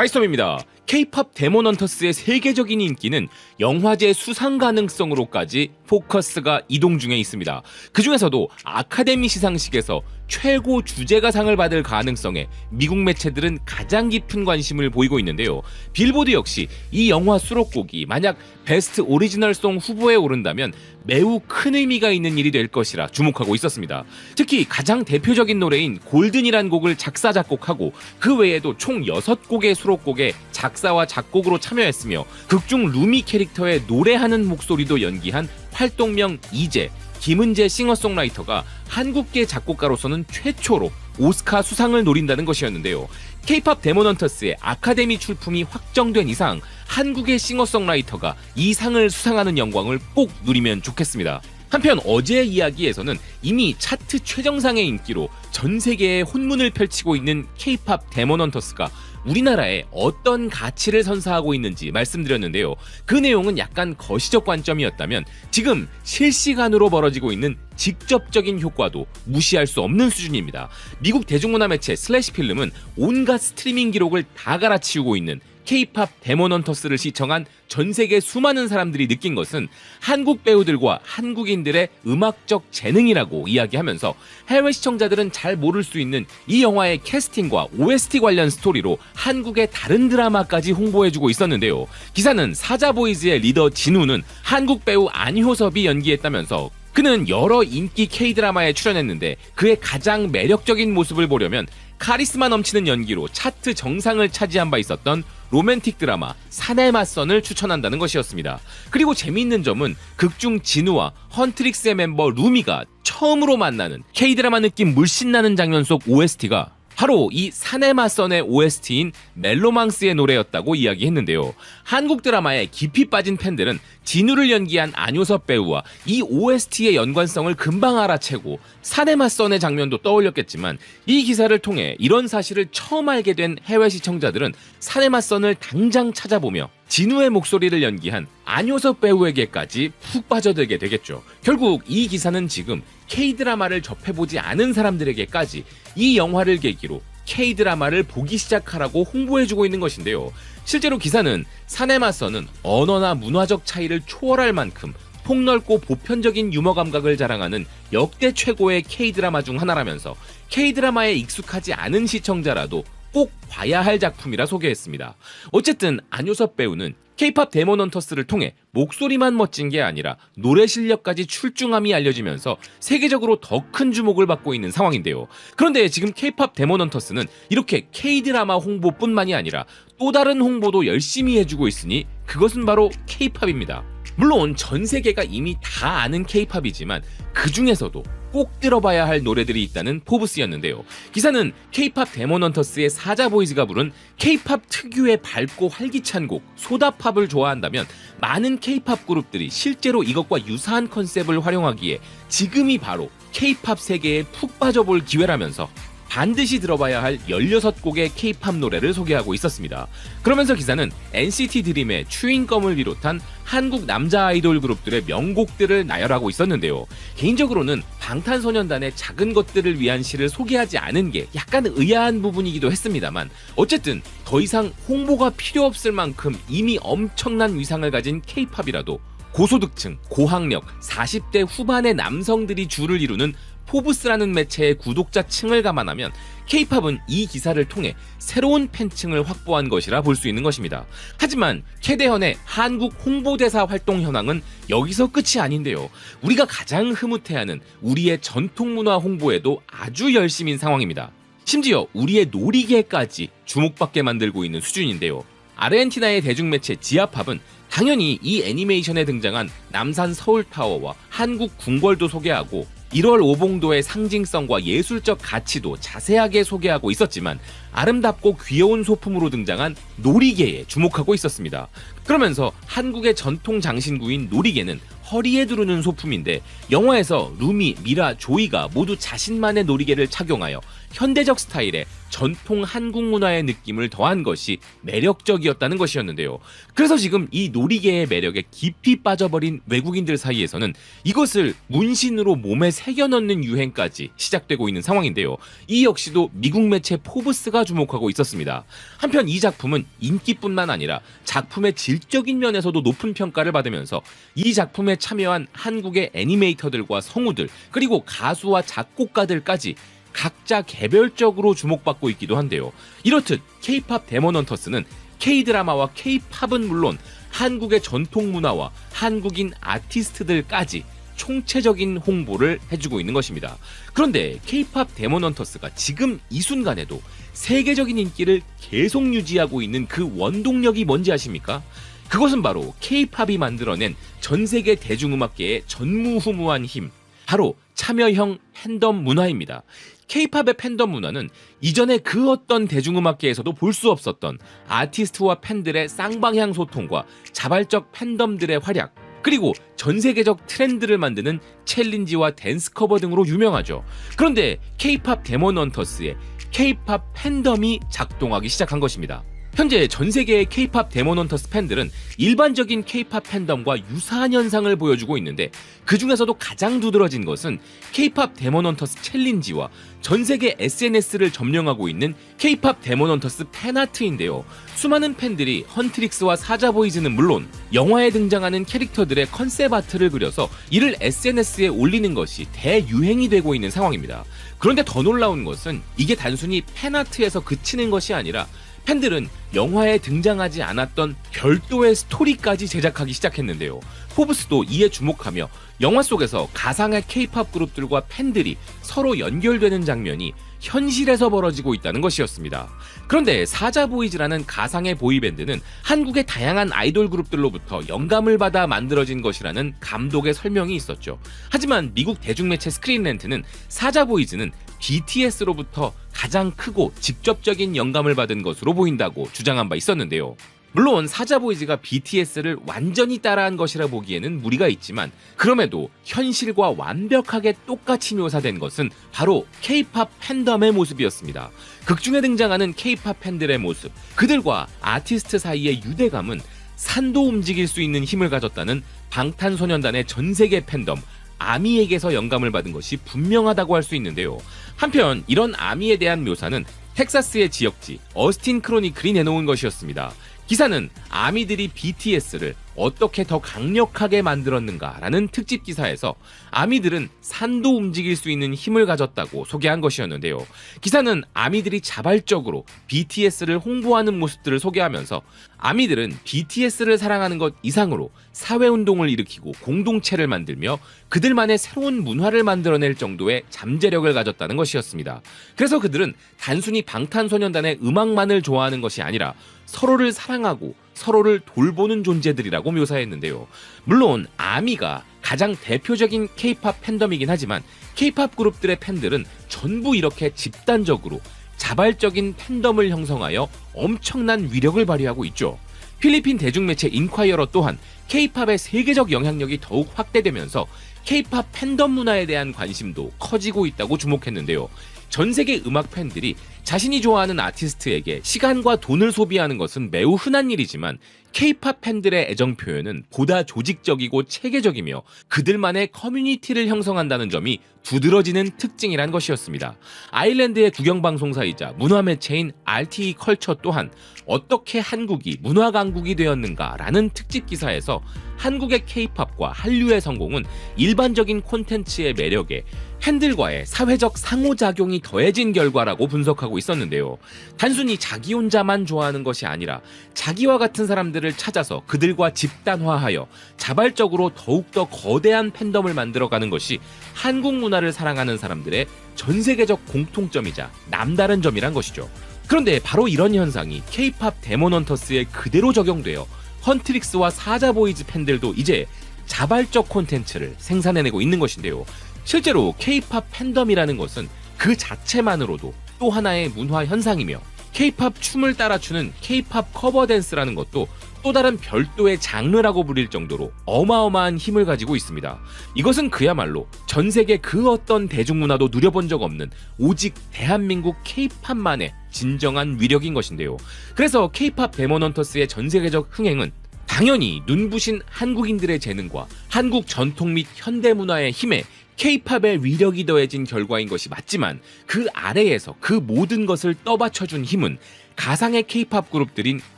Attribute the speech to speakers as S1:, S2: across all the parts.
S1: 하이스톰입니다. K-팝 데몬 헌터스의 세계적인 인기는 영화제 수상 가능성으로까지 포커스가 이동 중에 있습니다. 그 중에서도 아카데미 시상식에서 최고 주제가상을 받을 가능성에 미국 매체들은 가장 깊은 관심을 보이고 있는데요. 빌보드 역시 이 영화 수록곡이 만약 베스트 오리지널송 후보에 오른다면 매우 큰 의미가 있는 일이 될 것이라 주목하고 있었습니다. 특히 가장 대표적인 노래인 골든이란 곡을 작사 작곡하고 그 외에도 총 6곡의 수록곡에 작사와 작곡으로 참여했으며 극중 루미 캐릭터의 노래하는 목소리도 연기한 활동명 이재, 김은재 싱어송라이터가 한국계 작곡가로서는 최초로 오스카 수상을 노린다는 것이었는데요. K-팝 데몬 헌터스의 아카데미 출품이 확정된 이상 한국의 싱어송라이터가 이 상을 수상하는 영광을 꼭 누리면 좋겠습니다. 한편 어제의 이야기에서는 이미 차트 최정상의 인기로 전 세계에 혼문을 펼치고 있는 K-팝 데몬 헌터스가 우리나라에 어떤 가치를 선사하고 있는지 말씀드렸는데요. 그 내용은 약간 거시적 관점이었다면 지금 실시간으로 벌어지고 있는 직접적인 효과도 무시할 수 없는 수준입니다. 미국 대중문화 매체 슬래시필름은 온갖 스트리밍 기록을 다 갈아치우고 있는 K-팝 데몬 헌터스를 시청한 전 세계 수많은 사람들이 느낀 것은 한국 배우들과 한국인들의 음악적 재능이라고 이야기하면서 해외 시청자들은 잘 모를 수 있는 이 영화의 캐스팅과 OST 관련 스토리로 한국의 다른 드라마까지 홍보해주고 있었는데요. 기사는 사자보이즈의 리더 진우는 한국 배우 안효섭이 연기했다면서 그는 여러 인기 K-드라마에 출연했는데 그의 가장 매력적인 모습을 보려면 카리스마 넘치는 연기로 차트 정상을 차지한 바 있었던 로맨틱 드라마 산의 맞선을 추천한다는 것이었습니다. 그리고 재미있는 점은 극중 진우와 헌트릭스의 멤버 루미가 처음으로 만나는 K-드라마 느낌 물씬 나는 장면 속 OST가 바로 이 산의 맞선의 OST인 멜로망스의 노래였다고 이야기했는데요. 한국 드라마에 깊이 빠진 팬들은 진우를 연기한 안효섭 배우와 이 OST의 연관성을 금방 알아채고 산의 맞선의 장면도 떠올렸겠지만 이 기사를 통해 이런 사실을 처음 알게 된 해외 시청자들은 산의 맞선을 당장 찾아보며 진우의 목소리를 연기한 안효섭 배우에게까지 푹 빠져들게 되겠죠. 결국 이 기사는 지금 K-드라마를 접해보지 않은 사람들에게까지 이 영화를 계기로 K-드라마를 보기 시작하라고 홍보해주고 있는 것인데요. 실제로 기사는 산의 맞선은 언어나 문화적 차이를 초월할 만큼 폭넓고 보편적인 유머 감각을 자랑하는 역대 최고의 K-드라마 중 하나라면서 K-드라마에 익숙하지 않은 시청자라도 꼭 봐야 할 작품이라 소개했습니다. 어쨌든 안효섭 배우는 K-팝 데몬 헌터스를 통해 목소리만 멋진 게 아니라 노래 실력까지 출중함이 알려지면서 세계적으로 더 큰 주목을 받고 있는 상황인데요. 그런데 지금 K-팝 데몬 헌터스는 이렇게 K-드라마 홍보뿐만이 아니라 또 다른 홍보도 열심히 해주고 있으니 그것은 바로 K-팝입니다. 물론 전 세계가 이미 다 아는 K-팝이지만 그 중에서도 꼭 들어봐야 할 노래들이 있다는 포브스였는데요. 기사는 K-팝 데몬 헌터스의 사자보이즈가 부른 K-팝 특유의 밝고 활기찬 곡 소다팝을 좋아한다면 많은 K-팝 그룹들이 실제로 이것과 유사한 컨셉을 활용하기에 지금이 바로 K-팝 세계에 푹 빠져볼 기회라면서 반드시 들어봐야 할 16곡의 K-팝 노래를 소개하고 있었습니다. 그러면서 기사는 NCT 드림의 추인검을 비롯한 한국 남자 아이돌 그룹들의 명곡들을 나열하고 있었는데요. 개인적으로는 방탄소년단의 작은 것들을 위한 시를 소개하지 않은 게 약간 의아한 부분이기도 했습니다만 어쨌든 더 이상 홍보가 필요 없을 만큼 이미 엄청난 위상을 가진 K-팝이라도 고소득층, 고학력, 40대 후반의 남성들이 주를 이루는 포브스라는 매체의 구독자층을 감안하면 K-팝은 이 기사를 통해 새로운 팬층을 확보한 것이라 볼 수 있는 것입니다. 하지만 최대현의 한국 홍보대사 활동 현황은 여기서 끝이 아닌데요. 우리가 가장 흐뭇해하는 우리의 전통문화 홍보에도 아주 열심인 상황입니다. 심지어 우리의 놀이개까지 주목받게 만들고 있는 수준인데요. 아르헨티나의 대중매체 지아팝은 당연히 이 애니메이션에 등장한 남산 서울타워와 한국 궁궐도 소개하고 1월 오봉도의 상징성과 예술적 가치도 자세하게 소개하고 있었지만 아름답고 귀여운 소품으로 등장한 놀이개에 주목하고 있었습니다. 그러면서 한국의 전통 장신구인 놀이개는 허리에 두르는 소품인데 영화에서 루미, 미라, 조이가 모두 자신만의 놀이개를 착용하여 현대적 스타일의 전통 한국 문화의 느낌을 더한 것이 매력적이었다는 것이었는데요. 그래서 지금 이 놀이개의 매력에 깊이 빠져버린 외국인들 사이에서는 이것을 문신으로 몸에 새겨 넣는 유행까지 시작되고 있는 상황인데요. 이 역시도 미국 매체 포브스가 주목하고 있었습니다. 한편 이 작품은 인기뿐만 아니라 작품의 질적인 면에서도 높은 평가를 받으면서 이 작품에 참여한 한국의 애니메이터들과 성우들 그리고 가수와 작곡가들까지 각자 개별적으로 주목받고 있기도 한데요. 이렇듯 K-팝 데몬헌터스는 K-드라마와 K-팝은 물론 한국의 전통 문화와 한국인 아티스트들까지 총체적인 홍보를 해주고 있는 것입니다. 그런데 K-팝 데몬헌터스가 지금 이 순간에도 세계적인 인기를 계속 유지하고 있는 그 원동력이 뭔지 아십니까? 그것은 바로 K-팝이 만들어낸 전 세계 대중음악계의 전무후무한 힘, 바로 참여형 팬덤 문화입니다. K-팝의 팬덤 문화는 이전에 그 어떤 대중음악계에서도 볼 수 없었던 아티스트와 팬들의 쌍방향 소통과 자발적 팬덤들의 활약, 그리고 전 세계적 트렌드를 만드는 챌린지와 댄스 커버 등으로 유명하죠. 그런데 K-팝 데몬헌터스의 K-팝 팬덤이 작동하기 시작한 것입니다. 현재 전 세계의 K-팝 데몬헌터스 팬들은 일반적인 K-팝 팬덤과 유사한 현상을 보여주고 있는데 그 중에서도 가장 두드러진 것은 K-팝 데몬헌터스 챌린지와 전 세계 SNS를 점령하고 있는 K-팝 데몬헌터스 팬아트인데요. 수많은 팬들이 헌트릭스와 사자보이즈는 물론 영화에 등장하는 캐릭터들의 컨셉 아트를 그려서 이를 SNS에 올리는 것이 대유행이 되고 있는 상황입니다. 그런데 더 놀라운 것은 이게 단순히 팬아트에서 그치는 것이 아니라 팬들은 영화에 등장하지 않았던 별도의 스토리까지 제작하기 시작했는데요. 포브스도 이에 주목하며 영화 속에서 가상의 K-팝 그룹들과 팬들이 서로 연결되는 장면이 현실에서 벌어지고 있다는 것이었습니다. 그런데 사자보이즈라는 가상의 보이밴드는 한국의 다양한 아이돌 그룹들로부터 영감을 받아 만들어진 것이라는 감독의 설명이 있었죠. 하지만 미국 대중매체 스크린랜트는 사자보이즈는 BTS로부터 가장 크고 직접적인 영감을 받은 것으로 보인다고 주장한 바 있었는데요. 물론 사자보이즈가 BTS를 완전히 따라한 것이라 보기에는 무리가 있지만 그럼에도 현실과 완벽하게 똑같이 묘사된 것은 바로 K-팝 팬덤의 모습이었습니다. 극중에 등장하는 K-팝 팬들의 모습, 그들과 아티스트 사이의 유대감은 산도 움직일 수 있는 힘을 가졌다는 방탄소년단의 전세계 팬덤 아미에게서 영감을 받은 것이 분명하다고 할 수 있는데요. 한편 이런 아미에 대한 묘사는 텍사스의 지역지 어스틴 크로니클이 내놓은 것이었습니다. 기사는 아미들이 BTS를 어떻게 더 강력하게 만들었는가라는 특집 기사에서 아미들은 산도 움직일 수 있는 힘을 가졌다고 소개한 것이었는데요. 기사는 아미들이 자발적으로 BTS를 홍보하는 모습들을 소개하면서 아미들은 BTS를 사랑하는 것 이상으로 사회운동을 일으키고 공동체를 만들며 그들만의 새로운 문화를 만들어낼 정도의 잠재력을 가졌다는 것이었습니다. 그래서 그들은 단순히 방탄소년단의 음악만을 좋아하는 것이 아니라 서로를 사랑하고 서로를 돌보는 존재들이라고 묘사했는데요. 물론 아미가 가장 대표적인 K-팝 팬덤이긴 하지만 K-팝 그룹들의 팬들은 전부 이렇게 집단적으로 자발적인 팬덤을 형성하여 엄청난 위력을 발휘하고 있죠. 필리핀 대중매체 인콰이어러 또한 K-팝의 세계적 영향력이 더욱 확대되면서 K-팝 팬덤 문화에 대한 관심도 커지고 있다고 주목했는데요. 전 세계 음악 팬들이 자신이 좋아하는 아티스트에게 시간과 돈을 소비하는 것은 매우 흔한 일이지만 K-팝 팬들의 애정 표현은 보다 조직적이고 체계적이며 그들만의 커뮤니티를 형성한다는 점이 두드러지는 특징이란 것이었습니다. 아일랜드의 국영방송사이자 문화매체인 RTE 컬처 또한 어떻게 한국이 문화강국이 되었는가라는 특집 기사에서 한국의 K-팝과 한류의 성공은 일반적인 콘텐츠의 매력에 팬들과의 사회적 상호작용이 더해진 결과라고 분석하고 있었는데요. 단순히 자기 혼자만 좋아하는 것이 아니라 자기와 같은 사람들을 찾아서 그들과 집단화하여 자발적으로 더욱더 거대한 팬덤을 만들어가는 것이 한국 문화를 사랑하는 사람들의 전 세계적 공통점이자 남다른 점이란 것이죠. 그런데 바로 이런 현상이 K-팝 데몬헌터스에 그대로 적용되어 헌트릭스와 사자보이즈 팬들도 이제 자발적 콘텐츠를 생산해내고 있는 것인데요. 실제로 K-팝 팬덤이라는 것은 그 자체만으로도 또 하나의 문화 현상이며 K-팝 춤을 따라 추는 K-팝 커버 댄스라는 것도 또 다른 별도의 장르라고 불릴 정도로 어마어마한 힘을 가지고 있습니다. 이것은 그야말로 전 세계 그 어떤 대중문화도 누려본 적 없는 오직 대한민국 K-팝만의 진정한 위력인 것인데요. 그래서 K-팝 데몬헌터스의 전 세계적 흥행은 당연히 눈부신 한국인들의 재능과 한국 전통 및 현대문화의 힘에 K-팝의 위력이 더해진 결과인 것이 맞지만, 그 아래에서 그 모든 것을 떠받쳐준 힘은 가상의 K-팝 그룹들인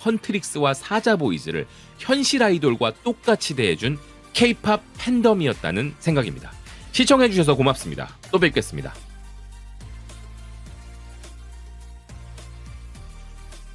S1: 헌트릭스와 사자보이즈를 현실 아이돌과 똑같이 대해준 K-팝 팬덤이었다는 생각입니다. 시청해주셔서 고맙습니다. 또 뵙겠습니다.